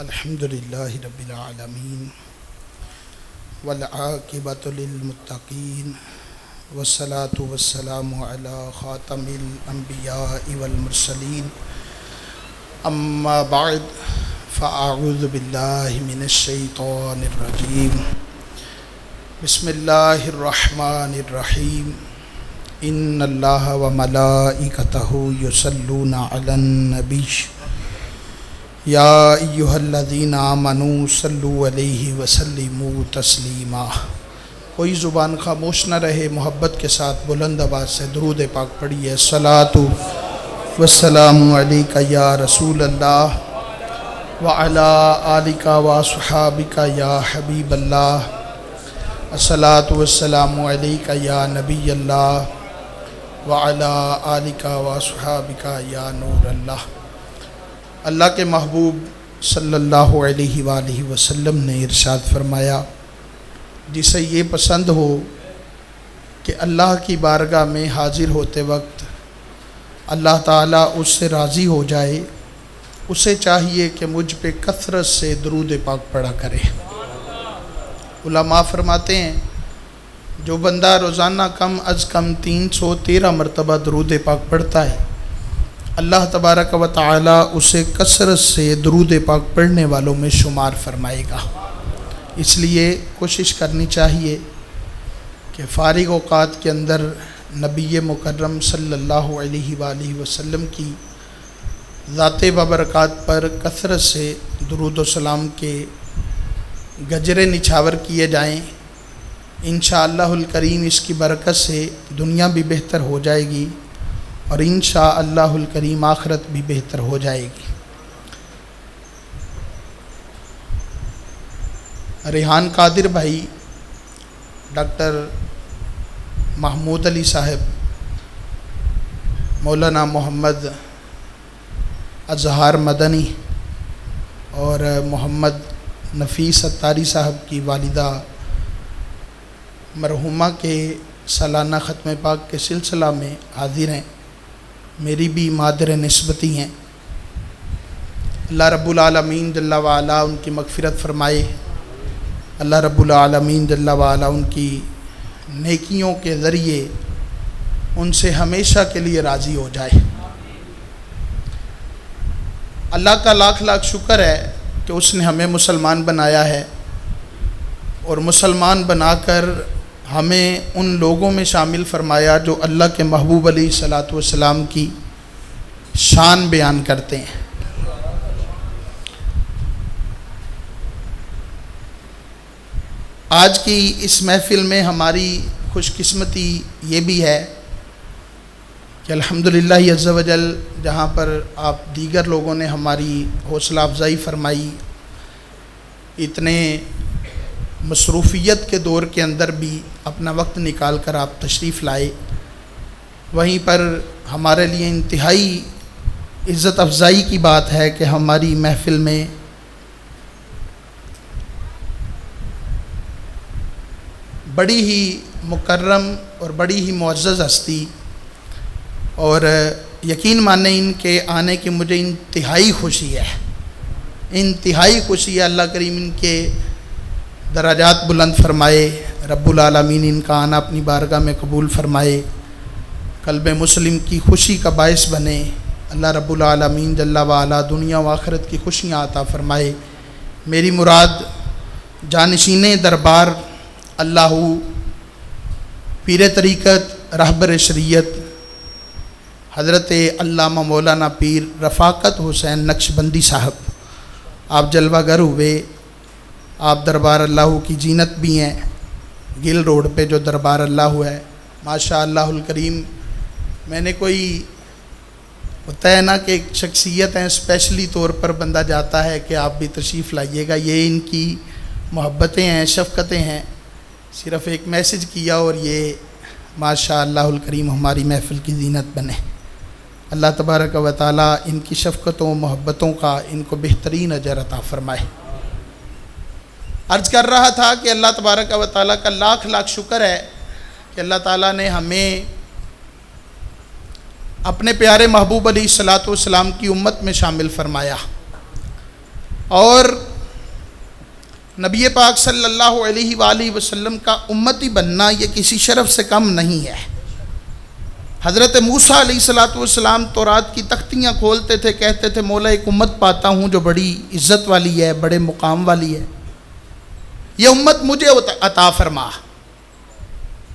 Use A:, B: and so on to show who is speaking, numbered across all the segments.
A: الحمدللہ رب العالمین والعاقبۃ للمتقین والصلاة والسلام علی خاتم الانبیاء والمرسلین اما بعد فاعوذ باللہ من الشیطان الرجیم بسم اللہ الرحمن الرحیم ان اللہ وملائکتہ یصلون علی النبی یا ایہا الذین آمنوا صلوا علیہ وسلموا تسلیما۔ کوئی زبان خاموش نہ رہے، محبت کے ساتھ بلند آواز سے درود پاک پڑھیے۔ الصلاۃ والسلام علیک یا رسول اللہ وعلی آلک واصحابک یا حبیب اللہ۔ الصلاۃ والسلام علیک یا نبی اللہ وعلی آلک واصحابک یا نور اللہ۔ اللہ کے محبوب صلی اللہ علیہ وآلہ وسلم نے ارشاد فرمایا، جسے یہ پسند ہو کہ اللہ کی بارگاہ میں حاضر ہوتے وقت اللہ تعالیٰ اس سے راضی ہو جائے، اسے چاہیے کہ مجھ پہ کثرت سے درود پاک پڑھا کرے۔ علماء فرماتے ہیں جو بندہ روزانہ کم از کم 313 مرتبہ درود پاک پڑھتا ہے، اللہ تبارک و تعالی اسے کثرت سے درود پاک پڑھنے والوں میں شمار فرمائے گا۔ اس لیے کوشش کرنی چاہیے کہ فارغ اوقات کے اندر نبی مکرم صلی اللہ علیہ وآلہ وسلم کی ذات بابرکات پر کثرت سے درود و سلام کے گجرے نچھاور کیے جائیں۔ انشاءاللہ الکریم اس کی برکت سے دنیا بھی بہتر ہو جائے گی اور انشاءاللہ الکریم آخرت بھی بہتر ہو جائے گی۔ ریحان قادر بھائی، ڈاکٹر محمود علی صاحب، مولانا محمد اظہار مدنی اور محمد نفیس اتاری صاحب کی والدہ مرحومہ کے سالانہ ختم پاک کے سلسلہ میں حاضر ہیں، میری بھی مادر نسبتی ہیں۔ اللہ رب العالمین جل وعلا ان کی مغفرت فرمائے، اللہ رب العالمین جل وعلا ان کی نیکیوں کے ذریعے ان سے ہمیشہ کے لیے راضی ہو جائے۔ اللہ کا لاکھ لاکھ شکر ہے کہ اس نے ہمیں مسلمان بنایا ہے، اور مسلمان بنا کر ہمیں ان لوگوں میں شامل فرمایا جو اللہ کے محبوب علیہ الصلاۃ والسلام کی شان بیان کرتے ہیں۔ آج کی اس محفل میں ہماری خوش قسمتی یہ بھی ہے کہ الحمدللہ عز و جل جہاں پر آپ دیگر لوگوں نے ہماری حوصلہ افزائی فرمائی، اتنے مصروفیت کے دور کے اندر بھی اپنا وقت نکال کر آپ تشریف لائے، وہیں پر ہمارے لیے انتہائی عزت افزائی کی بات ہے کہ ہماری محفل میں بڑی ہی مکرم اور بڑی ہی معزز ہستی، اور یقین مانیں ان کے آنے کی مجھے انتہائی خوشی ہے، انتہائی خوشی ہے۔ اللہ کریم ان کے درجات بلند فرمائے، رب العالمین ان کا آنا اپنی بارگاہ میں قبول فرمائے، قلب مسلم کی خوشی کا باعث بنے۔ اللہ رب العالمین جل وعلا دنیا و آخرت کی خوشیاں عطا فرمائے۔ میری مراد جانشین دربار اللہ پیر طریقت رہبر شریعت حضرت علامہ مولانا پیر رفاقت حسین نقشبندی صاحب، آپ جلوہ گر ہوئے، آپ دربار اللہ کی زینت بھی ہیں۔ گل روڈ پہ جو دربار اللہ ہے، ماشاء اللہ الکریم، میں نے کوئی ہوتا ہے نا کہ ایک شخصیت ہیں، اسپیشلی طور پر بندہ جاتا ہے کہ آپ بھی تشریف لائیے گا، یہ ان کی محبتیں ہیں، شفقتیں ہیں۔ صرف ایک میسج کیا اور یہ ماشاء اللہ الکریم ہماری محفل کی زینت بنے۔ اللہ تبارک و تعالیٰ ان کی شفقتوں محبتوں کا ان کو بہترین اجر عطا فرمائے۔ عرض کر رہا تھا کہ اللہ تبارک و تعالیٰ کا لاکھ لاکھ شکر ہے کہ اللہ تعالیٰ نے ہمیں اپنے پیارے محبوب علیہ الصلاۃ والسلام کی امت میں شامل فرمایا۔ اور نبی پاک صلی اللہ علیہ وآلہ وسلم کا امتی بننا یہ کسی شرف سے کم نہیں ہے۔ حضرت موسیٰ علیہ السلام تورات کی تختیاں کھولتے تھے، کہتے تھے مولا ایک امت پاتا ہوں جو بڑی عزت والی ہے، بڑے مقام والی ہے، یہ امت مجھے عطا فرما۔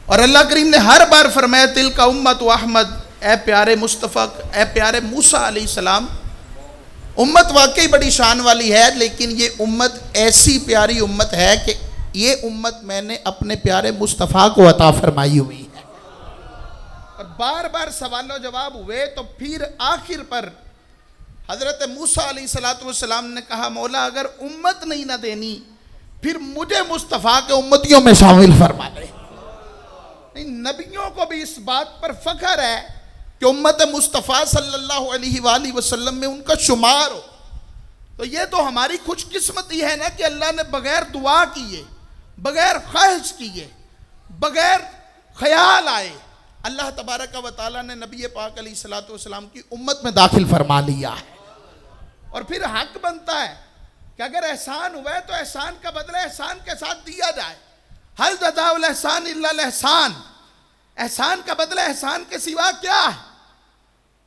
A: اور اللہ کریم نے ہر بار فرمایا تلک امت احمد، اے پیارے مصطفیٰ، اے پیارے موسیٰ علیہ السلام، امت واقعی بڑی شان والی ہے، لیکن یہ امت ایسی پیاری امت ہے کہ یہ امت میں نے اپنے پیارے مصطفیٰ کو عطا فرمائی ہوئی ہے۔ اور بار بار سوال و جواب ہوئے تو پھر آخر پر حضرت موسیٰ علیہ السلام نے کہا مولا اگر امت نہیں نہ دینی پھر مجھے مصطفیٰ کے امتیوں میں شامل فرما دے۔ نبیوں کو بھی اس بات پر فخر ہے کہ امت مصطفیٰ صلی اللہ علیہ وآلہ وسلم میں ان کا شمار ہو، تو یہ تو ہماری خوش قسمتی ہے نا کہ اللہ نے بغیر دعا کیے، بغیر خواہش کیے، بغیر خیال آئے اللہ تبارک و تعالیٰ نے نبی پاک علیہ السلام کی امت میں داخل فرما لیا ہے۔ اور پھر حق بنتا ہے کہ اگر احسان ہوا ہے تو احسان کا بدلہ احسان کے ساتھ دیا جائے۔ حل جزاء الاحسان الا الاحسان، احسان کا بدلہ احسان کے سوا کیا ہے؟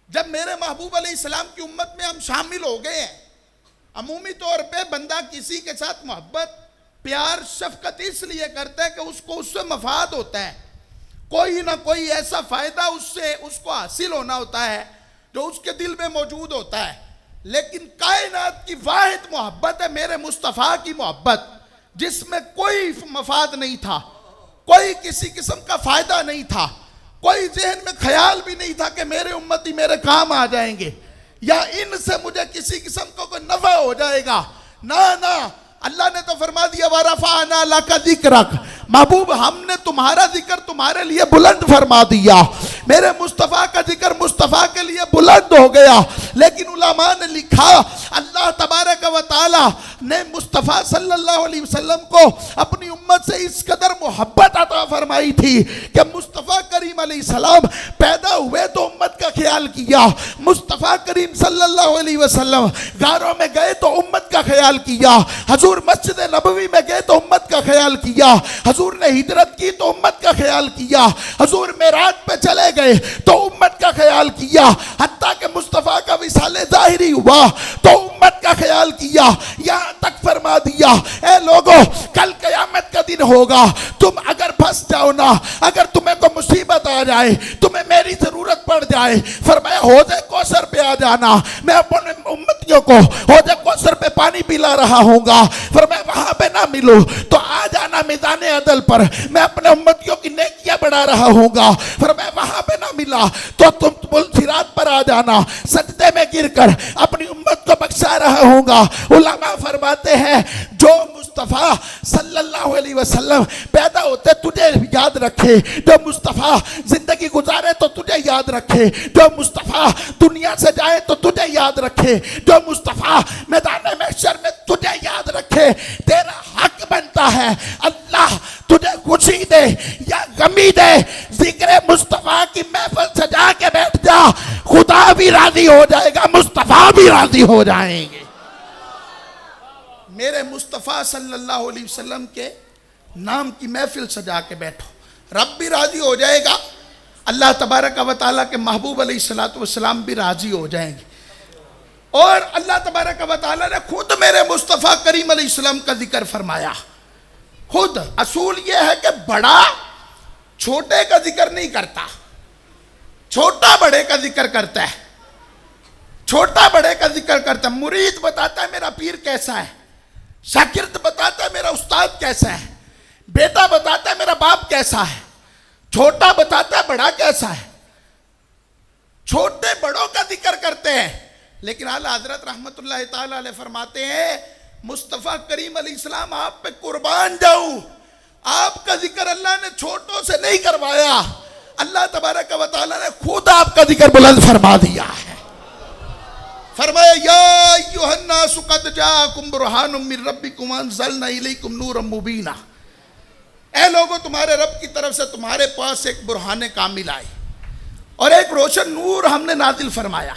A: جب میرے محبوب علیہ السلام کی امت میں ہم شامل ہو گئے ہیں، عمومی طور پہ بندہ کسی کے ساتھ محبت، پیار، شفقت اس لیے کرتا ہے کہ اس کو اس سے مفاد ہوتا ہے، کوئی نہ کوئی ایسا فائدہ اس کو حاصل ہونا ہوتا ہے جو اس کے دل میں موجود ہوتا ہے۔ لیکن کائنات کی واحد محبت ہے میرے مصطفیٰ کی محبت، جس میں کوئی مفاد نہیں تھا، کوئی کسی قسم کا فائدہ نہیں تھا، کوئی ذہن میں خیال بھی نہیں تھا کہ میرے امتی میرے کام آ جائیں گے یا ان سے مجھے کسی قسم کا کوئی نفع ہو جائے گا۔ نہ اللہ نے تو فرما دیا وَرَفَعْنَا لَكَ ذِكْرَكَ، محبوب ہم نے تمہارا ذکر تمہارے لیے بلند فرما دیا، میرے مصطفیٰ کا ذکر مصطفیٰ کے لیے بلند ہو گیا۔ لیکن علماء نے لکھا اللہ تبارک و تعالی نے مصطفیٰ صلی اللہ علیہ وسلم کو اپنی امت سے اس قدر محبت عطا فرمائی تھی کہ مصطفیٰ کریم علیہ السلام پیدا ہوئے تو امت کا خیال کیا، مصطفیٰ کریم صلی اللہ علیہ وسلم غاروں میں گئے تو امت کا خیال کیا، حضور مسجد نبوی میں گئے تو امت کا خیال کیا، حضور نے ہجرت کی تو امت کا خیال کیا، حضور معراج پہ چلے گئے تو امت کا خیال کیا، حتیٰ کہ مصطفیٰ کا وصال ظاہری ہوا تو امت کا خیال کیا۔ یہاں تک فرما دیا اے لوگوں کل قیامت کا دن ہوگا، تم اگر پھنس جاؤ نا، اگر تمہیں کوئی مصیبت آ جائے، تمہیں میری ضرورت پڑ جائے، فرمایا حوض کوثر پہ آ جانا، میں اپنے امتیوں کو حوض کوثر پہ پانی پلا رہا ہوں گا، فرمایا وہاں پہ نہ ملو تو آ جانا میدان عدل پر، میں اپنے امتیوں کی نیکیاں بڑھا رہا ہوں گا، فرمایا وہاں پہ نہ ملا تو تم صراط پر آ جانا، سجدے میں گر کر اپنی امت کو بخشا رہا ہوں گا۔ علماء فرماتے ہیں جو مصطفیٰ صلی اللہ علیہ وسلم پیدا ہوتے تجھے یاد رکھے، جو مصطفیٰ زندگی گزارے تو تجھے یاد رکھے، جو مصطفیٰ دنیا سے جائے تو تجھے یاد رکھے، جو مصطفیٰ میدان محشر میں تجھے یاد رکھے، تیرا حق بنتا ہے اللہ تجھے خوشی دے یا غمی دے، ذکر مصطفیٰ کی محفل سجا کے بیٹھ جا، خدا بھی راضی ہو جائے گا، مصطفیٰ بھی راضی ہو جائیں گے۔ میرے مصطفیٰ صلی اللہ علیہ وسلم کے نام کی محفل سجا کے بیٹھو، رب بھی راضی ہو جائے گا، اللہ تبارک و تعالیٰ کے محبوب علیہ السلام بھی راضی ہو جائیں گے۔ اور اللہ تبارک و تعالیٰ نے خود میرے مصطفیٰ کریم علیہ السلام کا ذکر فرمایا۔ خود اصول یہ ہے کہ بڑا چھوٹے کا ذکر نہیں کرتا، چھوٹا بڑے کا ذکر کرتا ہے، چھوٹا بڑے کا ذکر کرتا ہے۔ مرید بتاتا ہے میرا پیر کیسا ہے، شاگرد بتاتا ہے میرا استاد کیسا ہے، بیٹا بتاتا ہے میرا باپ کیسا ہے، چھوٹا بتاتا ہے بڑا کیسا ہے۔ چھوٹے بڑوں کا ذکر کرتے ہیں، لیکن اعلیٰ حضرت رحمت اللہ تعالی علیہ فرماتے ہیں مصطفیٰ کریم علیہ السلام آپ پہ قربان جاؤں، آپ کا ذکر اللہ نے چھوٹوں سے نہیں کروایا، اللہ تبارک و تعالیٰ نے خود آپ کا ذکر بلند فرما دیا ہے۔ فرمایا یا ایھا الناس قد جاءکم برہان من ربکم وانزلنا الیکم نورا مبینا، اے لوگوں تمہارے رب کی طرف سے تمہارے پاس ایک برہان کامل آئی اور ایک روشن نور ہم نے نازل فرمایا۔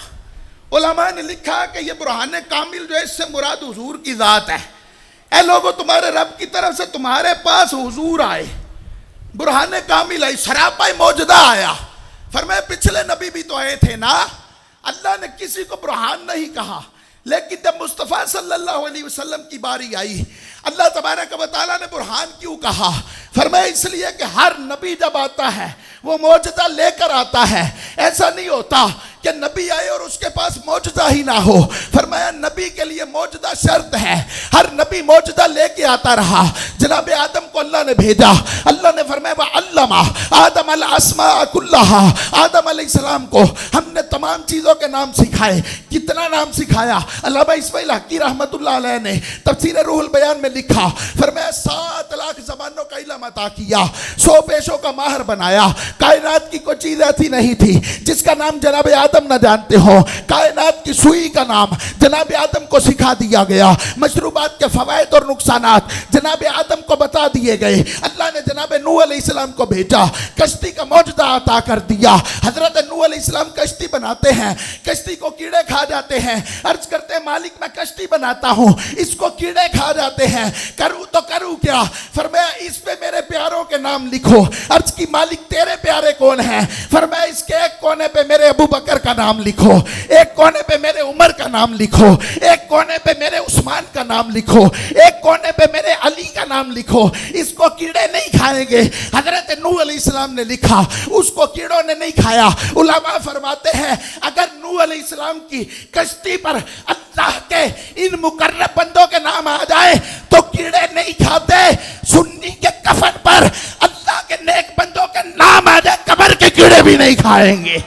A: علماء نے لکھا کہ یہ برہان کامل جو ہے اس سے مراد حضور کی ذات ہے. اے لوگو تمہارے رب کی طرف سے تمہارے پاس حضور آئے, برہان کامل آئی, سراپا موجودہ آیا. فرمایا پچھلے نبی بھی تو آئے تھے نا. اللہ نے کسی کو برہان نہیں کہا, لیکن جب مصطفیٰ صلی اللہ علیہ وسلم کی باری آئی اللہ تبارک و تعالیٰ نے برہان کیوں کہا؟ فرمایا اس لیے کہ ہر نبی جب آتا ہے وہ معجزہ لے کر آتا ہے. ایسا نہیں ہوتا کہ نبی آئے اور اس کے پاس معجزہ ہی نہ ہو. فرمایا نبی کے لیے معجزہ شرط ہے, ہر نبی معجزہ لے کے آتا رہا. جناب آدم کو اللہ نے بھیجا, اللہ نے فرمایا وَعَلَّمَ آدم الْأَسْمَاءَ كُلَّهَا, آدم علیہ السلام کو ہم نے تمام چیزوں کے نام سکھائے. کتنا نام سکھایا؟ علامہ اسماعیل حقی رحمت اللہ علیہ نے تفسیر روح البیان میں لکھا, فرمایا 7 لاکھ زبانوں کا علم عطا کیا, 100 پیشوں کا ماہر بنایا. کائنات کی کوئی چیز ایسی نہیں تھی جس کا نام جناب آدم نہ جانتے ہو. کائنات کی سوئی کا نام جناب آدم کو سکھا دیا گیا. مشروبات کے فوائد اور نقصانات جناب آدم کو بتا دیے گئے. اللہ نے جناب نوح علیہ السلام کو بھیجا, کشتی کا معجزہ عطا کر دیا. حضرت نوح علیہ السلام کشتی بناتے ہیں, کشتی کو کیڑے کھا جاتے ہیں. عرض کرتے ہیں مالک میں کشتی بناتا ہوں, اس کو کیڑے کھا جاتے ہیں, کروں تو کروں کیا؟ فرمایا اس پہ میرے پیاروں کے نام لکھو. عرض کی مالک تیرے پیارے کون ہیں؟ فرمایا اس کے ایک کونے پہ میرے ابو بکر کا نام لکھو, ایک کونے پہ میرے عمر کا نام لکھو, ایک کونے پہ میرے عثمان کا نام لکھو, ایک کونے پہ میرے علی کا نام لکھو. اس کو کیڑے نہیں کھائیں گے. حضرت نوح علیہ السلام نے لکھا, اس کو کیڑوں نے نہیں کھایا. علماء فرماتے ہیں اگر نوح علیہ السلام کی کشتی پر اللہ کے ان مقرب بندوں کے نام آ جائے تو کیڑے نہیں کھاتے. سنی کے کفن پر اللہ کے نیک بندوں کے نام آ جائے, قبر کے کیڑے بھی نہیں کھائیں گے.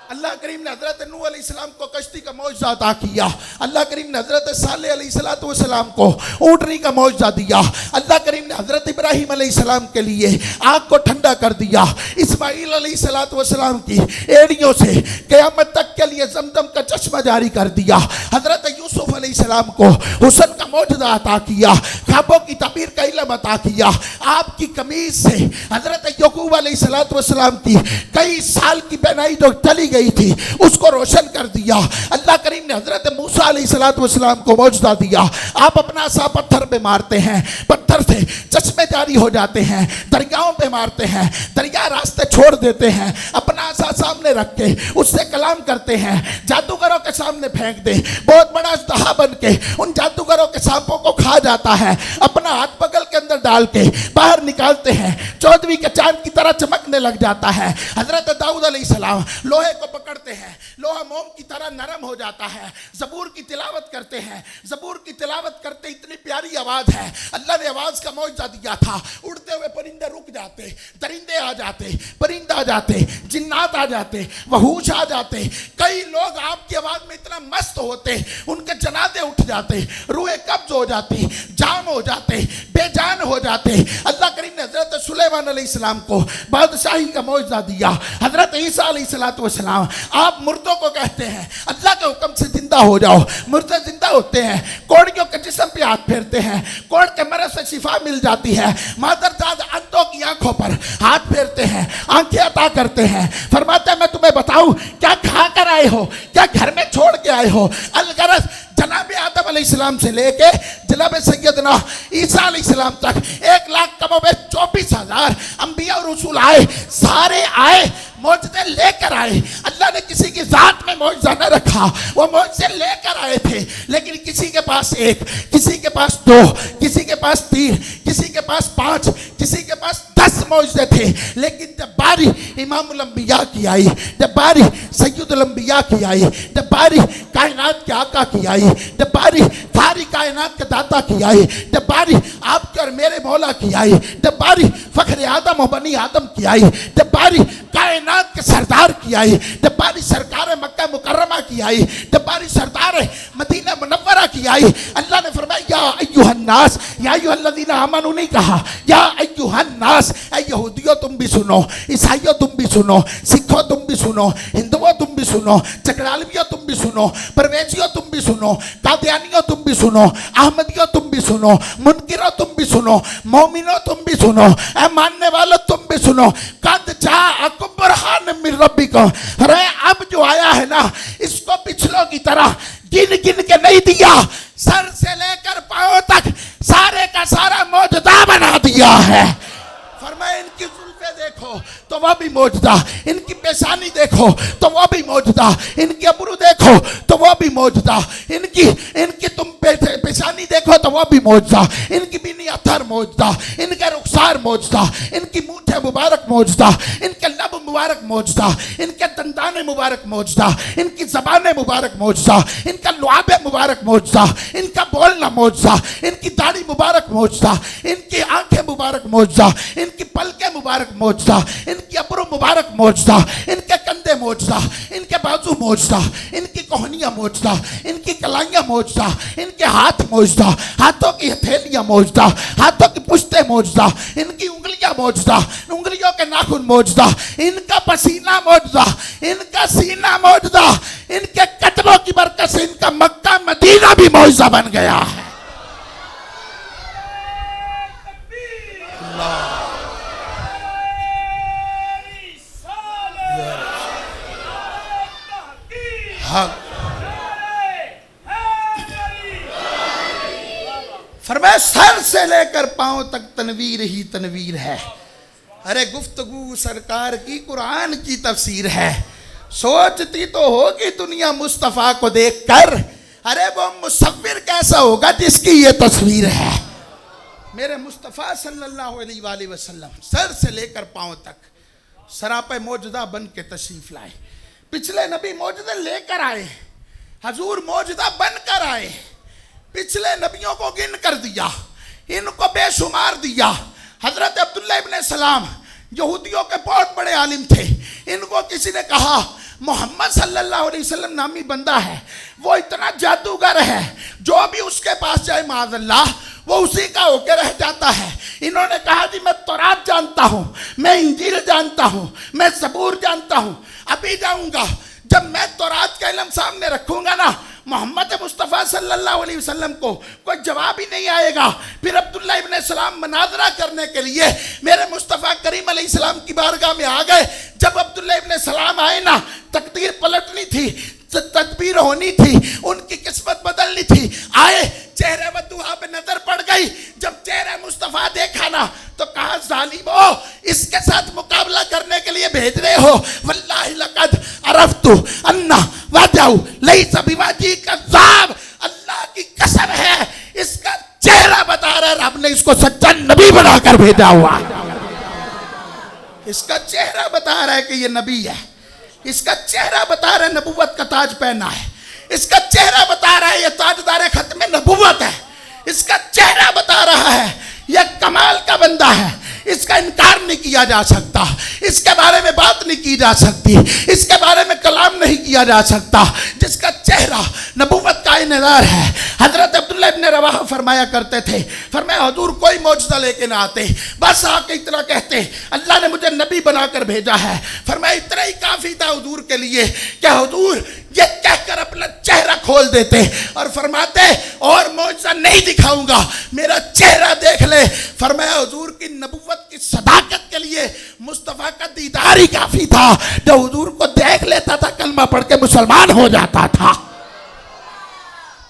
A: اللہ کریم نے حضرت نوح علیہ السلام کو کشتی کا معجزہ عطا کیا. اللہ کریم نے حضرت صالح علیہ السلام کو اونٹنی کا معجزہ دیا. اللہ کریم نے حضرت ابراہیم علیہ السلام کے لیے آگ کو ٹھنڈا کر دیا. اسماعیل علیہ السلام کی ایڑیوں سے قیامت تک کے لیے زمزم کا چشمہ جاری کر دیا. حضرت یوسف علیہ السلام کو حسن کا معجزہ عطا کیا, خوابوں کی تعبیر کا علم عطا کیا. آپ کی قمیص سے حضرت یعقوب علیہ السلام کی کئی سال کی بینائی جو چلی گئی تھی اس کو روشن کر دیا. اللہ کریم نے حضرت موسیٰ علیہ السلام کو معجزہ دیا. آپ اپنا عصا پتھر پہ مارتے ہیں, پتھر سے چشمے جاری ہو جاتے ہیں. دریاؤں پہ مارتے ہیں, دریا راستے چھوڑ دیتے ہیں. اپنا عصا سامنے رکھ کے اس سے کلام کرتے ہیں. جادوگروں کے سامنے پھینک دے, بہت بڑا اژدہا بن کے ان جادوگروں کے سانپوں کو کھا جاتا ہے. اپنا ہاتھ بغل کے اندر ڈال کے باہر نکالتے ہیں, 14ویں کے چاند کی طرح چمکنے لگ جاتا ہے. حضرت داؤد علیہ السلام لوہے کو پکڑتے ہیں, لوہا موم کی طرح نرم ہو جاتا ہے. زبور کی تلاوت کرتے ہیں, زبور کی تلاوت کرتے اتنی پیاری آواز ہے. اللہ نے آواز کا معجزہ دیا تھا. اڑتے ہوئے پرندے رک جاتے, درندے آ جاتے, پرندے آ جاتے, جنات آ جاتے, وحوش آ جاتے. کئی لوگ آپ کی آواز میں اتنا مست ہوتے ان کے جنازے اٹھ جاتے, روحیں قبض ہو جاتی, جام ہو جاتے, بے جان ہو جاتے. اللہ کریم نے حضرت سلیمان علیہ السلام کو بادشاہی کا معجزہ دیا. حضرت عیسیٰ علیہ السلام آپ مردوں کو کہتے ہیں اللہ کے حکم سے زندہ ہو جاؤ. مردے زندہ ہوتے ہیں, کوڑیوں کے جسم پہ ہاتھ پھیرتے ہیں, کوڑ کے مرض سے شفا مل جاتی ہے. مادرزاد اندھوں کی آنکھوں پر ہاتھ پھیرتے ہیں, آنکھیں عطا کرتے ہیں. فرماتے ہیں میں تمہیں بتاؤں کیا کھا کر آئے ہو, کیا گھر میں چھوڑ کے آئے ہو. الغرض جناب آدم علیہ السلام سے لے کے جناب سیدنا عیسیٰ علیہ السلام تک 1,24,000 انبیاء اور رسول آئے, سارے آئے معجزے لے کر آئے. اللہ نے کسی کی ذات میں معجزہ نہ رکھا, وہ معجزے لے کر آئے تھے. لیکن کسی کے پاس 1, کسی کے پاس 2, کسی کے پاس 3, کسی کے پاس 5, کسی کے پاس 10 معجزے تھے. لیکن جب باری امام الانبیاء کی آئی, جب باری سید الانبیاء کی آئی, جب باری کائنات کے آقا کی آئی, جب باری ساری کائنات کے داتا کی آئی, جب باری آپ کے اور میرے مولا کی آئی, جب باری فخر آدم و بنی آدم کی آئی, جب باری کائنات کے سردار کی آئی, جب باری سرکار مکہ مکرمہ کی آئی, جب باری سردار مدینہ منورہ کی آئی, اللہ نے فرمایا یا ایوہ الناس, یا ایوہ الذین آمنوا نہیں کہا, یا ایوہ الناس. اے یہودیوں تم بھی سنو, عیسائیوں تم بھی سنو, سکھوں تم بھی سنو, ہندوؤں تم بھی سنو, چکرالویوں تم بھی سنو, پرویزیوں تم بھی سنو, قادیانیوں تم بھی سنو, احمدیوں تم بھی سنو, منکروں تم بھی سنو, مومنوں تم بھی سنو, اے ماننے والوں تم بھی سنو. قد جاءکم برہان من ربکم، اب جو آیا ہے نا اس کو پچھلوں کی طرح گن گن کے نہیں دیا، سر سے لے کر پاؤں تک سارے کا سارا موجودہ بنا دیا ہے۔ فرمایا ان کی زلفیں دیکھو تو وہ بھی موجودہ، ان کی پیشانی دیکھو تو وہ بھی موجودہ، ان کی ابرو دیکھو تو وہ بھی موجودہ، ان کی تم پیشانی دیکھو تو وہ بھی موجودہ، ان کی بینی اتھر موجودہ، ان کے رخسار موجودہ، ان کی مونچھیں مبارک موجودہ، ان کے لب مبارک موجودہ، ان کے دندان مبارک موجودہ، ان کی زبان مبارک موجودہ، ان کا لعاب مبارک موجودہ، ان کا بولنا موجودہ، ان کی داڑھی مبارک موجودہ، ان کی آنکھیں مبارک موجودہ، ان کی پلکیں مبارک موجودہ، ان کی ابرو مبارک موجودہ، ان کے کندھے موجودہ، ان کے بازو موجودہ، ان کی کوہنیاں موجودہ، ان کی کلائیاں موجودہ، ان کے ہاتھ موجودہ، ہاتھوں کی ہتھیلیاں موجودہ، ہاتھوں کی پشتیں موجودہ، ان کی انگلیاں موجودہ، انگلیوں کے ناخن موجودہ، ان کا پسینہ موجودہ، ان کا سینہ موجودہ، ان کے قدموں کی برکت سے ان کا مکہ مدینہ بھی معجزہ بن گیا ہے۔ فرمایا سر سے لے کر پاؤں تک تنویر ہی تنویر ہے۔ ارے گفتگو سرکار کی قرآن کی تفسیر ہے، سوچتی تو ہوگی دنیا مصطفیٰ کو دیکھ کر، ارے وہ مصور کیسا ہوگا جس کی یہ تصویر ہے۔ میرے مصطفیٰ صلی اللہ علیہ وآلہ وسلم سر سے لے کر پاؤں تک سراپے موجودہ بن کے تشریف لائے۔ پچھلے نبی موجودہ لے کر آئے، حضور موجودہ بن کر آئے، پچھلے نبیوں کو گن کر دیا، ان کو بے شمار دیا۔ حضرت عبداللہ ابن سلام یہودیوں کے بہت بڑے عالم تھے، ان کو کسی نے کہا محمد صلی اللہ علیہ وسلم نامی بندہ ہے، وہ اتنا جادوگر ہے، جو بھی اس کے پاس جائے معاذ اللہ وہ اسی کا ہو کے رہ جاتا ہے۔ انہوں نے کہا جی میں تورات جانتا ہوں، میں انجیل جانتا ہوں، میں زبور جانتا ہوں، ابھی جاؤں گا، جب میں تورات کا علم سامنے رکھوں گا نا محمد مصطفیٰ صلی اللہ علیہ وسلم کو کوئی جواب ہی نہیں آئے گا۔ پھر عبداللہ ابن سلام مناظرہ کرنے کے لیے میرے مصطفیٰ کریم علیہ السلام کی بارگاہ میں آ گئے۔ جب عبداللہ ابن سلام آئے نا تقدیر پلٹنی تھی، تدبیر ہونی تھی، ان کی قسمت بدلنی تھی، آئے چہرے ودوہا پہ نظر پڑ گئی۔ جب چہرے مصطفیٰ دیکھا نا تو کہا ظالمو اس کے ساتھ مقابلہ کرنے کے لیے بھیج رہے ہو، واللہ لقد عرفت ان وجہہ لیس بوجہ کذاب، اللہ کی قسم ہے اس کا چہرہ بتا رہا ہے رب نے اس کو سچا نبی بنا کر بھیجا ہوا، اس کا چہرہ بتا رہا ہے کہ یہ نبی ہے، اس کا چہرہ بتا رہا ہے نبوت کا تاج پہنا ہے، اس کا چہرہ بتا رہا ہے یہ تاجدار ختم نبوت ہے، اس کا چہرہ بتا رہا ہے یہ کمال کا بندہ ہے، اس کا انکار نہیں کیا جا سکتا، اس کے بارے میں بات نہیں کی جا سکتی، اس کے بارے میں کلام نہیں کیا جا سکتا، جس کا چہرہ نبوت کا انذار ہے۔ حضرت عبداللہ ابن رواحہ فرمایا کرتے تھے، فرمایا حضور کوئی معجزہ لے کے نہ آتے، بس آ کے اتنا کہتے اللہ نے مجھے نبی بنا کر بھیجا ہے۔ فرمایا اتنا ہی کافی تھا حضور کے لیے کہ حضور یہ کہہ کر اپنا چہرہ کھول دیتے اور فرماتے اور معجزہ نہیں دکھاؤں گا، میرا چہرہ دیکھ لے۔ فرمایا حضور کی نبوت کی صداقت کے لیے مصطفیٰ کا دیدار ہی کافی تھا، جو حضور کو دیکھ لیتا تھا کلمہ پڑھ کے مسلمان ہو جاتا تھا۔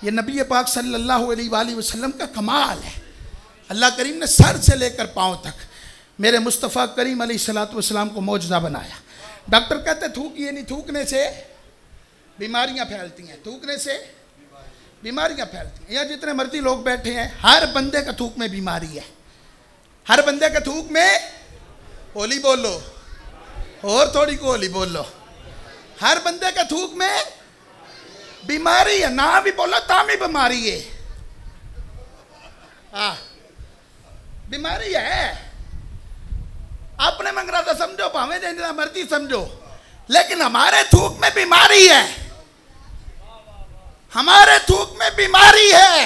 A: یہ نبی پاک صلی اللہ علیہ وآلہ وسلم کا کمال ہے۔ اللہ کریم نے سر سے لے کر پاؤں تک میرے مصطفیٰ کریم علیہ السلام کو معجزہ بنایا۔ ڈاکٹر کہتے تھوکیے نہیں، تھوکنے سے بیماریاں پھیلتی ہیں، تھوکنے سے بیماریاں پھیلتی ہیں۔ یہاں جتنے مرضی لوگ بیٹھے ہیں ہر بندے کا تھوک میں بیماری ہے، ہر بندے کے تھوک میں، ہولی بولو اور تھوڑی کو ہولی بولو، ہر بندے کے تھوک میں بیماری ہے، نہ بھی بولو تا بھی بیماری ہے، بیماری ہے۔ اپنے منگرا تو سمجھو پاویں جتنا مرضی سمجھو، لیکن ہمارے تھوک میں بیماری ہے، ہمارے تھوک میں بیماری ہے۔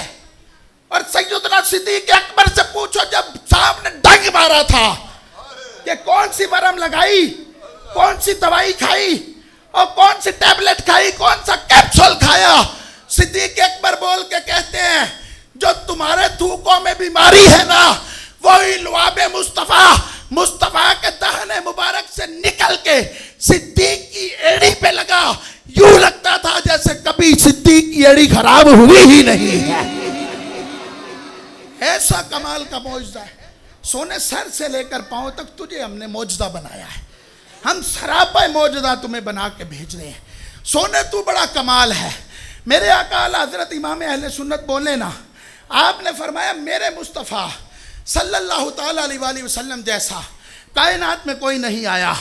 A: اور سیدنا صدیق اکبر سے پوچھو جب صاحب نے ڈنگ مارا تھا کہ کون سی مرہم لگائی، کون سی دوائی کھائی اور کون سی ٹیبلٹ کھائی، کون سا کیپسول کھایا، صدیق اکبر بول کے کہتے ہیں جو تمہارے تھوکوں میں بیماری ہے نا وہی لعاب مصطفیٰ کے دہن مبارک سے نکل کے صدیق کی ایڑی پہ لگا، یوں لگتا تھا جیسے کبھی صدیق کی ایڑی خراب ہوئی ہی نہیں ہے۔ ایسا کمال کا معجزہ ہے، سونے سر سے لے کر پاؤں تک تجھے ہم نے معجزہ بنایا ہے، ہم سراپا معجزہ تمہیں بنا کے بھیج رہے ہیں۔ سونے تو بڑا کمال ہے۔ میرے آقا اعلی حضرت امام اہل سنت بولے نا، آپ نے فرمایا میرے مصطفیٰ صلی اللہ تعالیٰ علیہ وآلہ وسلم جیسا کائنات میں کوئی نہیں آیا۔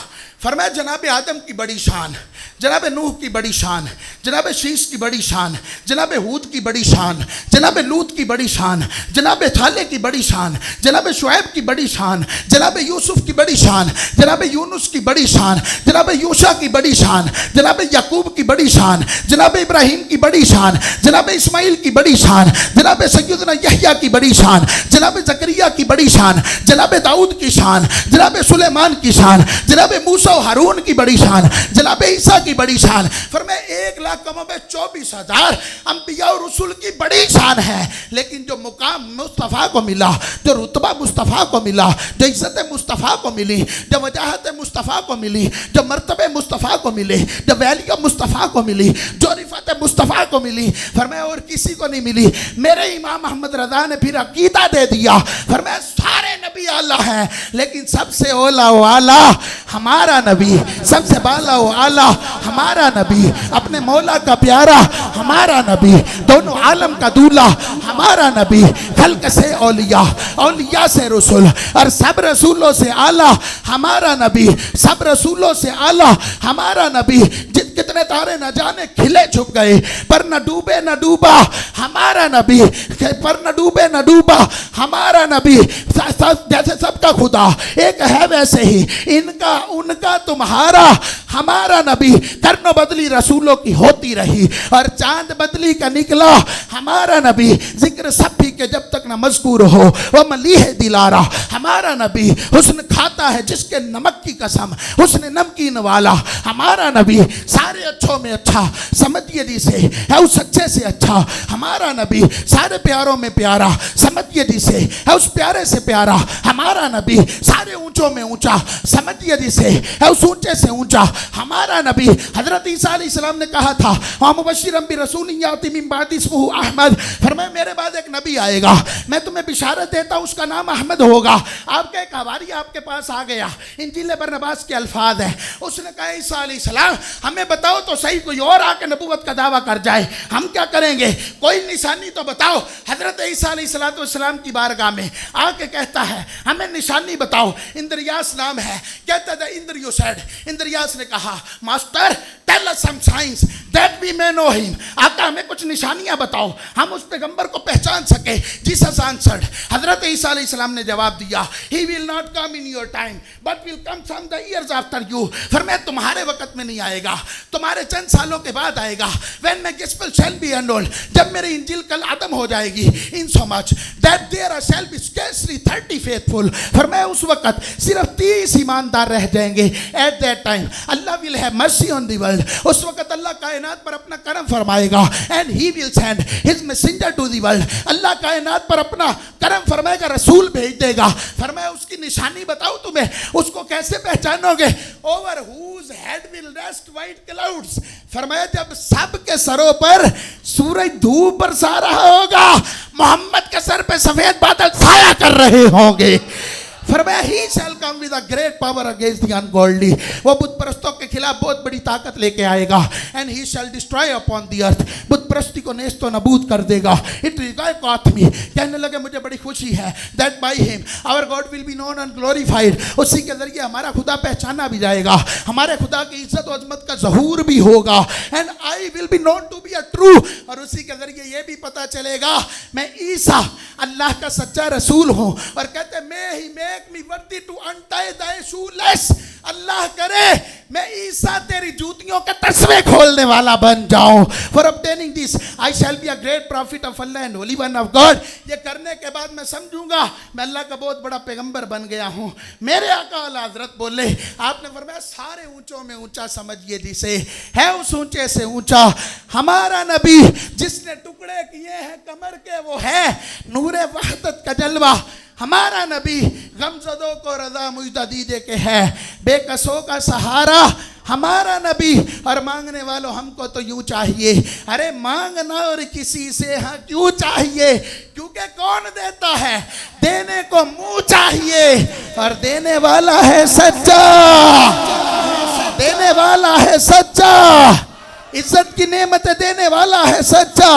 A: فرمایا جناب آدم کی بڑی شان، جناب نوح کی بڑی شان، جناب شیش کی بڑی شان، جناب ہود کی بڑی شان، جناب لوط کی بڑی شان، جناب صالح کی بڑی شان، جناب شعیب کی بڑی شان، جناب یوسف کی بڑی شان، جناب یونس کی بڑی شان، جناب یوشع کی بڑی شان، جناب یعقوب کی بڑی شان، جناب ابراہیم کی بڑی شان، جناب اسماعیل کی بڑی شان، جناب سیدنا یحییٰ کی بڑی شان، جناب زکریا کی بڑی شان، جناب داؤد کی شان، جناب سلیمان کی شان، جناب موسیٰ و ہارون کی بڑی شان، جناب عیسیٰ کی بڑی شان۔ فرمائے 1,24,000 انبیاء اور رسول کی بڑی شان ہے، لیکن جو مقام مصطفیٰ کو ملا، جو رتبہ مصطفیٰ کو ملا، جو عزت مصطفیٰ کو ملی، جو وجاہت مصطفیٰ کو ملی، جو مرتبہ مصطفیٰ کو ملے، جو ویلیہ مصطفیٰ کو ملی، جو رفعت مصطفیٰ کو ملی، فرمایا اور کسی کو نہیں ملی۔ میرے امام محمد رضا نے پھر عقیدہ دے دیا، فرمایا سارے نبی اعلیٰ ہیں، لیکن سب سے اولا و اعلیٰ ہمارا نبی، سب سے بالا و اعلیٰ ہمارا نبی، اپنے مولا کا پیارا ہمارا نبی، دونوں عالم کا دولہ ہمارا نبی، خلق سے اولیاء، اولیاء سے رسول، اور سب رسولوں سے اعلیٰ ہمارا نبی، سب رسولوں سے اعلیٰ ہمارا نبی۔ کتنے تارے نہ جانے کھلے چھپ گئے، پر نہ ڈوبے نہ ڈوبا ہمارا نبی، پر نہ ڈوبے نہ ڈوبا ہمارا نبی۔ جیسے سب کا خدا ایک ہے ویسے ہی ان کا ان کا تمہارا ہمارا نبی۔ کرن و بدلی رسولوں کی ہوتی رہی، اور چاند بدلی کا نکلا ہمارا نبی۔ ذکر سب بھی کہ جب تک نہ مذکور ہو وہ ملیح دلارا ہمارا نبی۔ حسن کھاتا ہے جس کے نمک کی قسم، حسن نمکین والا ہمارا نبی۔ سارے اچھوں میں اچھا سمجھیے جی سے ہے اس اچھے سے اچھا ہمارا نبی۔ سارے پیاروں میں پیارا سمجھیے جی سے ہے اس پیارے سے پیارا ہمارا نبی۔ سارے اونچوں میں اونچا سمجھیے جی سے ہے اس اونچے سے اونچا ہمارا نبی۔ حضرت عیسیٰ علیہ السلام نے کہا تھا وَمُبَشِّرًا بِرَسُولٍ يَأْتِي مِن بَعْدِي اسْمُهُ احمد، فرمایا میرے بعد ایک نبی آئے گا، میں تمہیں بشارت دیتا ہوں، اس کا نام احمد ہوگا۔ آپ کا ایک حواری آپ کے پاس آ گیا، انجیل برنباس کے الفاظ ہیں، اس نے کہا عیسیٰ علیہ السلام ہمیں بتاؤ تو صحیح، کوئی اور آ کے نبوت کا دعویٰ کر جائے ہم کیا کریں گے، کوئی نشانی تو بتاؤ۔ حضرت عیسیٰ علیہ السلام کی بارگاہ میں آ کے کہتا ہے ہمیں نشانی بتاؤ۔ اندریاس نام ہے، کہتا تھا اندریو سیڈ، اندریاس نے کہا master tell us some signs that we may know him، آقا ہمیں کچھ نشانیاں بتاؤ ہم اس پیغمبر کو پہچان سکے۔ جیسس answered، حضرت عیسیٰ علیہ السلام نے جواب دیا he will not come in your time but will come some the years after you، فرمایا تمہارے وقت میں نہیں آئے گا، تمہارے چند سالوں کے بعد آئے گا۔ when my gospel shall be annulled، جب میری انجیل کل عدم ہو جائے گی، in so much that there shall be scarcely 30 faithful، فرمایا اس وقت صرف 30 ایماندار رہ جائیں گے۔ at that time Allah will have mercy on the world، اس وقت اللہ کائنات پر اپنا کرم فرمائے گا۔ and he will send his messenger to the world، اللہ کائنات پر اپنا کرم فرمائے گا، رسول بھیج دے گا۔ فرمایا اس کی نشانی بتاؤ تمہیں، اس کو کیسے پہچانو گے؟ over whose head will rest white clouds، فرمایا جب سب کے سروں پر سورج دھوپ برسا رہا ہوگا، محمد کے سر پہ سفید بادل سایہ کر رہے ہوں گے۔ فرمایا he shall come with a great power against the ungodly، وہ بت پرستوں کے خلاف بہت بڑی طاقت لے کے آئے گا۔ and he shall destroy upon the earth، بت پرستی کو نیست و نبود کر دے گا۔ it rejoiced me، کہنے لگے مجھے بڑی خوشی ہے that by him our God will be known and glorified، اسی کے ذریعے ہمارا خدا پہچانا بھی جائے گا، ہمارے خدا کی عزت و عظمت کا ظہور بھی ہوگا۔ and I will be known to be a true، اور اسی کے ذریعے یہ بھی پتہ چلے گا میں عیسیٰ اللہ کا سچا رسول ہوں۔ اور کہتے ہیں may he make me worthy to untie thy shoelace، اللہ کرے میں عیسیٰ تیری جوتیوں کے تسمے کھولنے والا بن جاؤں۔ for obtaining this I shall be a great prophet of Allah and holy one of God، یہ کرنے کے بعد میں سمجھوں گا میں اللہ کا بہت بڑا پیغمبر بن گیا ہوں۔ میرے آقا اعلیٰ حضرت بولے، آپ نے فرمایا سارے اونچوں میں اونچا سمجھیے جسے ہے اس اونچے سے اونچا ہمارا نبی، جس نے ٹکڑے کیے ہیں کمر کے وہ ہے نور وحدت کا جلوہ ہمارا نبی، غم زدوں کو رضا مجدہ دیدے کے ہے، بے کسوں کا سہارا ہمارا نبی اور مانگنے والوں ہم کو تو یوں چاہیے. ارے مانگنا اور کسی سے ہاں کیوں چاہیے؟ کیونکہ کون دیتا ہے؟ دینے کو منہ چاہیے اور دینے والا ہے سچا. دینے والا ہے سچا. عزت کی نعمتیں دینے والا ہے سچا.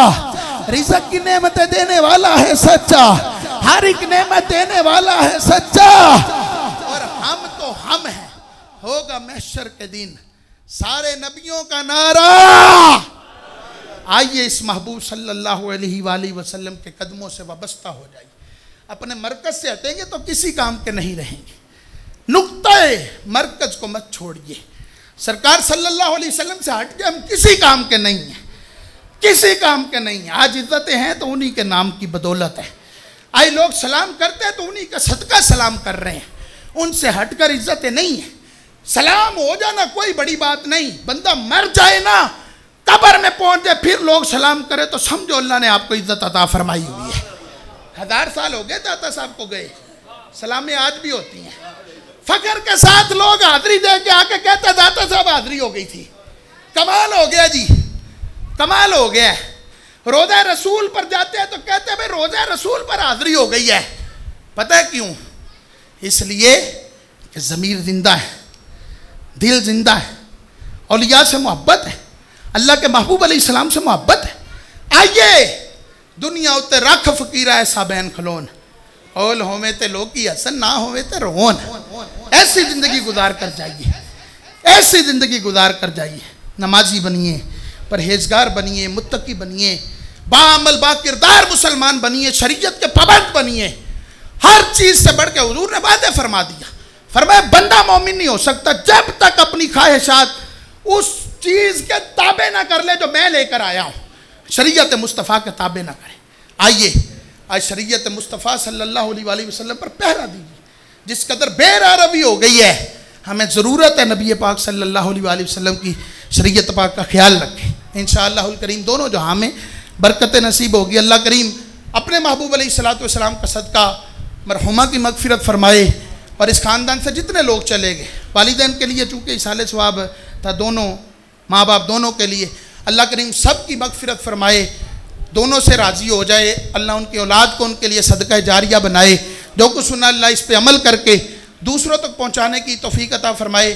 A: رزق کی نعمتیں دینے والا ہے سچا. ہر ایک نعمت دینے والا ہے سچا. اور ہم تو ہم ہیں. ہوگا محشر کے دن سارے نبیوں کا نعرہ. آئیے اس محبوب صلی اللہ علیہ وآلہ وسلم کے قدموں سے وابستہ ہو جائیے. اپنے مرکز سے ہٹیں گے تو کسی کام کے نہیں رہیں گے. نقطہ مرکز کو مت چھوڑیے. سرکار صلی اللہ علیہ وسلم سے ہٹ کے ہم کسی کام کے نہیں ہیں. کسی کام کے نہیں ہیں. آج عزتیں ہیں تو انہی کے نام کی بدولت ہے. آئے لوگ سلام کرتے ہیں تو انہی کا صدقہ سلام کر رہے ہیں. ان سے ہٹ کر عزتیں نہیں ہیں. سلام ہو جانا کوئی بڑی بات نہیں. بندہ مر جائے نا, قبر میں پہنچ جائے, پھر لوگ سلام کرے تو سمجھو اللہ نے آپ کو عزت عطا فرمائی ہوئی ہے. 1000 سال ہو گئے داتا صاحب کو گئے, سلامیں آج بھی ہوتی ہیں. فخر کے ساتھ لوگ حاضری دے کے آ کے کہتے ہیں داتا صاحب حاضری ہو گئی تھی. کمال ہو گیا جی, کمال ہو گیا. روضہ رسول پر جاتے ہیں تو کہتے ہیں بھائی روضہ رسول پر حاضری ہو گئی ہے. پتہ ہے کیوں؟ اس لیے کہ ضمیر زندہ ہے, دل زندہ ہے, اولیاء سے محبت ہے, اللہ کے محبوب علیہ السلام سے محبت ہے. آئیے دنیا اتے رکھ فقیرہ ایسا بین کھلون, اول ہوئے تے لوکی حسن نہ ہوئے تے رون. ایسی زندگی گزار کر جائیے, ایسی زندگی گزار کر جائیے. نمازی بنیے, پرہیزگار بنیے, متقی بنیے, باعمل با کردار مسلمان بنیے, شریعت کے پابند بنیے. ہر چیز سے بڑھ کے حضور نے وعدہ فرما دیا. فرمایا بندہ مومن نہیں ہو سکتا جب تک اپنی خواہشات اس چیز کے تابع نہ کر لے جو میں لے کر آیا ہوں. شریعت مصطفیٰ کے تابع نہ کرے. آئیے آج شریعت مصطفیٰ صلی اللہ علیہ وآلہ وسلم پر پہرا دیجیے. جس قدر بے روی ہو گئی ہے, ہمیں ضرورت ہے نبی پاک صلی اللہ علیہ وآلہ وسلم کی شریعت پاک کا خیال رکھیں. انشاءاللہ الکریم دونوں جہاں میں برکت نصیب ہوگی. اللہ کریم اپنے محبوب علیہ الصلوۃ والسلام کا صدقہ مرحومہ کی مغفرت فرمائے. اور اس خاندان سے جتنے لوگ چلے گئے, والدین کے لیے چونکہ اصالِ ثواب تھا, دونوں ماں باپ دونوں کے لیے, اللہ کریم سب کی مغفرت فرمائے, دونوں سے راضی ہو جائے. اللہ ان کی اولاد کو ان کے لیے صدقہ جاریہ بنائے. جو کچھ سنا اللہ اس پہ عمل کر کے دوسروں تک پہنچانے کی توفیق عطا فرمائے.